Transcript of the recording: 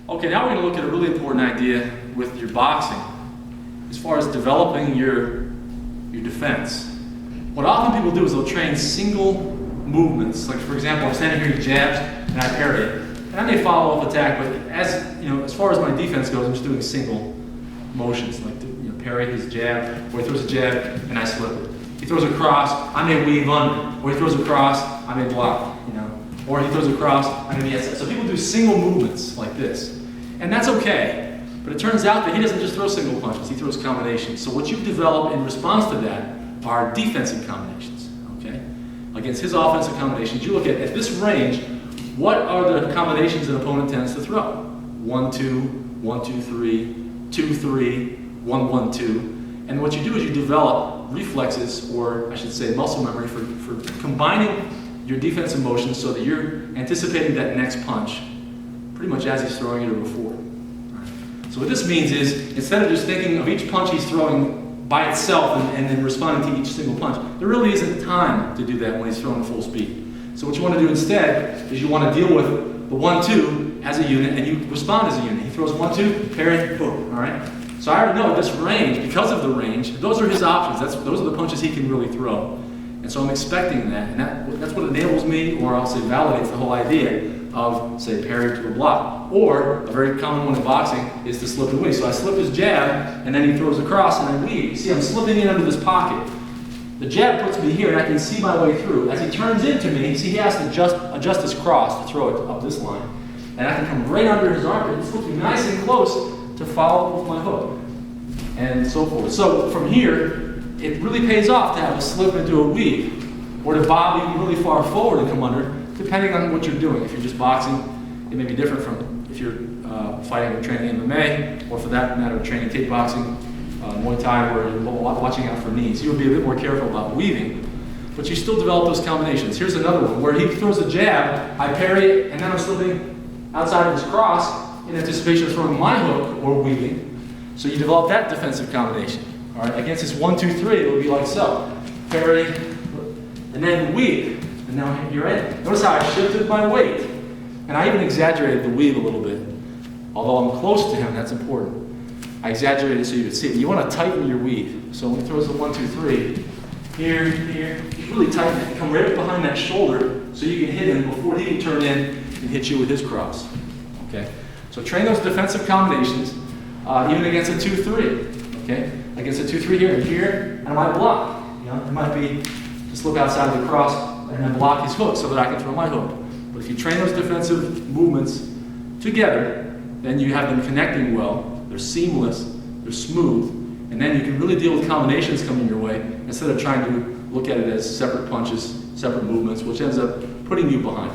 Okay, now we're going to look at a really important idea with your boxing as far as developing your defense. What often people do is they'll train single movements. Like for example, I'm standing here, he jabs, and I parry it. And I may follow up attack, but as far as my defense goes, I'm just doing single motions, like parry his jab, or he throws a jab and I slip it. He throws a cross, I may weave under, or he throws a cross, I may block, or he throws a cross, I may be outside. So people do single movements like this, and that's okay. But it turns out that he doesn't just throw single punches; he throws combinations. So what you develop in response to that are defensive combinations. Okay, against his offensive combinations, you look at this range. What are the combinations an opponent tends to throw? 1-2, 1-2-3, 2-3, 1-1-2. And what you do is you develop reflexes, or I should say muscle memory, for combining your defensive motions so that you're anticipating that next punch pretty much as he's throwing it or before. So what this means is, instead of just thinking of each punch he's throwing by itself and then responding to each single punch, there really isn't time to do that when he's throwing full speed. So what you want to do instead is you want to deal with the 1-2 as a unit, and you respond as a unit. He throws 1-2, parry, boom, all right? So I already know this range, because of the range, those are his options. Those are the punches he can really throw. And so I'm expecting that, and that's what enables me, or I'll say validates the whole idea of, say, parry to a block. Or, a very common one in boxing is to slip and weave. So I slip his jab, and then he throws across, and I weave. You see, I'm slipping in under this pocket. The jab puts me here, and I can see my way through. As he turns into me, see, he has to adjust his cross to throw it up this line. And I can come right under his armpit. It's looking nice and close to follow up with my hook, and so forth. So from here, it really pays off to have a slip into a weave, or to bob even really far forward and come under, depending on what you're doing. If you're just boxing, it may be different from if you're fighting or training MMA, or for that matter, training kickboxing, Muay Thai, where you're watching out for knees. You'll be a bit more careful about weaving, but you still develop those combinations. Here's another one, where he throws a jab, I parry it, and then I'm slipping outside of his cross in anticipation of throwing my hook or weaving. So you develop that defensive combination. All right, against this 1-2-3, it would be like so. Parry, and then weave. And now you're in. Notice how I shifted my weight. And I even exaggerated the weave a little bit. Although I'm close to him, that's important. I exaggerated so you could see it. You want to tighten your weave. So when he throws the 1-2-3, here, you really tighten it. Come right up behind that shoulder so you can hit him before he can turn in and hit you with his cross. Okay? So train those defensive combinations, even against a 2-3. Okay? Against a 2-3 here, and I might block. It might be just look outside of the cross and then block his hook so that I can throw my hook. But if you train those defensive movements together, then you have them connecting well. They're seamless, they're smooth, and then you can really deal with combinations coming your way instead of trying to look at it as separate punches, separate movements, which ends up putting you behind.